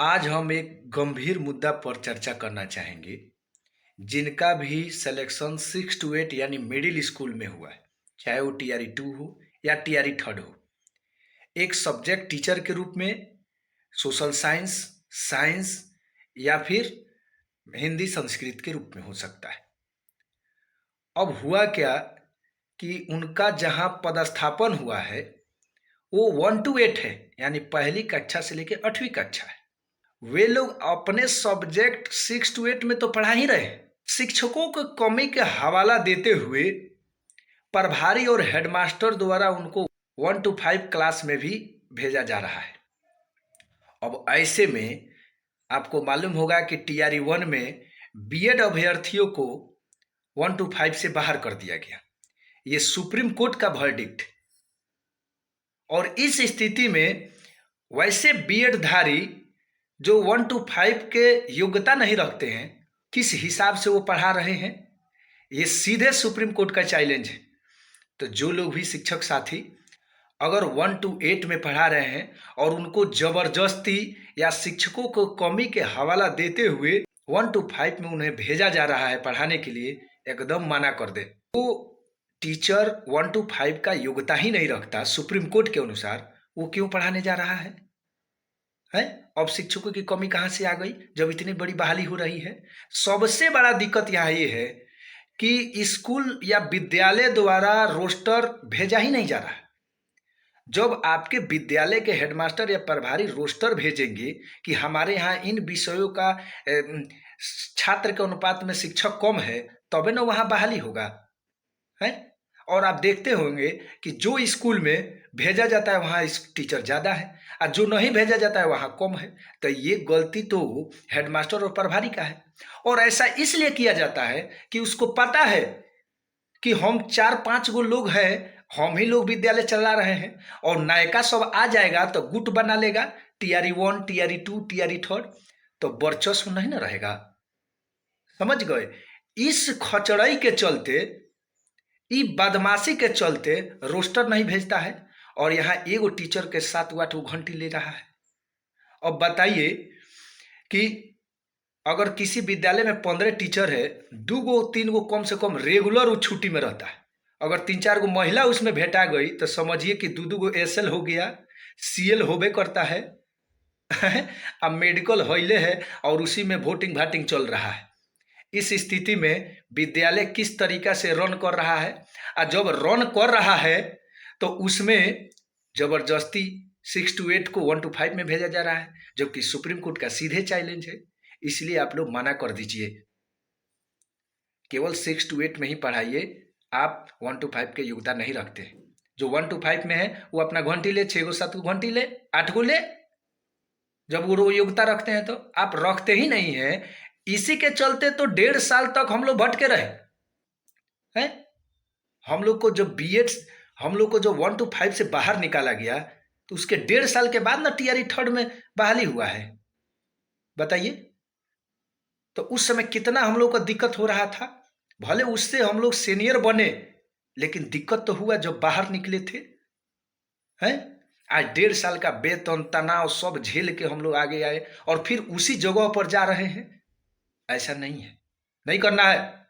आज हम एक गंभीर मुद्दा पर चर्चा करना चाहेंगे। जिनका भी सिलेक्शन 6 to 8 यानी मिडिल स्कूल में हुआ है, चाहे वो टीआरई 2 हो या टीआरई 3 हो, एक सब्जेक्ट टीचर के रूप में सोशल साइंस, साइंस या फिर हिंदी संस्कृत के रूप में हो सकता है। अब हुआ क्या कि उनका जहाँ पदस्थापन हुआ है वो 1 to 8 है, यानी पहली कक्षा से लेकर 8वीं कक्षा है। वे लोग अपने सब्जेक्ट 6 to 8 में तो पढ़ा ही रहे। शिक्षकों को कमी के हवाला देते हुए प्रभारी और हेडमास्टर द्वारा उनको 1 to 5 क्लास में भी भेजा जा रहा है। अब ऐसे में आपको मालूम होगा कि टीआरई 1 में बीएड अभ्यर्थियों को 1 to 5 से बाहर कर दिया गया। ये सुप्रीम कोर्ट का वर्डिक्ट। और इस स्थिति में वैसे बीएड धारी जो 1 to 5 के योग्यता नहीं रखते हैं, किस हिसाब से वो पढ़ा रहे हैं, ये सीधे सुप्रीम कोर्ट का चैलेंज है। तो जो लोग भी शिक्षक साथी अगर 1 to 8 में पढ़ा रहे हैं और उनको जबरदस्ती या शिक्षकों को कमी के हवाला देते हुए 1 to 5 में उन्हें भेजा जा रहा है पढ़ाने के लिए, एकदम मना कर दे। वो टीचर 1 to 5 का योग्यता ही नहीं रखता सुप्रीम कोर्ट के अनुसार, वो क्यों पढ़ाने जा रहा है? अब शिक्षकों की कमी कहाँ से आ गई जब इतनी बड़ी बहाली हो रही है? सबसे बड़ा दिक्कत यहाँ ये है कि स्कूल या विद्यालय द्वारा रोस्टर भेजा ही नहीं जा रहा है। जब आपके विद्यालय के हेडमास्टर या प्रभारी रोस्टर भेजेंगे कि हमारे यहाँ इन विषयों का छात्र के अनुपात में शिक्षक कम है, तबे ना वहाँ बहाली होगा है। और आप देखते होंगे कि जो स्कूल में भेजा जाता है वहाँ टीचर ज़्यादा है और जो नहीं भेजा जाता है वहाँ कम है। तो ये गलती तो हेडमास्टर और प्रभारी का है। और ऐसा इसलिए किया जाता है कि उसको पता है कि हम 4-5 गो लोग हैं, हम ही लोग विद्यालय चला रहे हैं और नायका सब आ जाएगा तो गुट बना लेगा, टीआरई 1, टीआरई 2, टीआरई 3, तो वर्चस्व नहीं ना रहेगा। समझ गए? इस खचड़ई के चलते, ई बदमाशी के चलते रोस्टर नहीं भेजता है और यहाँ एगो टीचर के 7-8 घंटी ले रहा है। अब बताइए कि अगर किसी विद्यालय में 15 टीचर है, 2-3 गो कम से कम रेगुलर वो छुट्टी में रहता है। अगर 3-4 गो महिला उसमें भेटा गई तो समझिए कि 2-2 गो एसएल हो गया, सीएल होबे करता है अब मेडिकल हॉइले है और उसी में वोटिंग भाटिंग चल रहा है। इस स्थिति में विद्यालय किस तरीका से रन कर रहा है, और जब रन कर रहा है तो उसमें जबरदस्ती 6 to 8 को 1 to 5 में भेजा जा रहा है, जबकि सुप्रीम कोर्ट का सीधे चैलेंज है। इसलिए आप लोग मना कर दीजिए, केवल 6 to 8 में ही पढ़ाइए। आप 1 to 5 के योग्यता नहीं रखते। जो 1 to 5 में है वो अपना घंटी ले, 6 गो 7 गो घंटी ले, 8 गो ले। जब वो योग्यता रखते हैं तो आप रखते ही नहीं है। इसी के चलते तो 1.5 साल तक हम लोग भटके रहे हैं। हम लोग को जो बीएड, हम लोग को जो 1 to 5 से बाहर निकाला गया तो उसके 1.5 साल के बाद ना टीआरई 3 में बहाली हुआ है। बताइए, तो उस समय कितना हम लोग को दिक्कत हो रहा था। भले उससे हम लोग सीनियर बने, लेकिन दिक्कत तो हुआ जब बाहर निकले थे हैं। आज 1.5 साल का वेतन, तनाव सब झेल के हम लोग आगे आए और फिर उसी जगह पर जा रहे हैं। ऐसा नहीं है, नहीं करना है।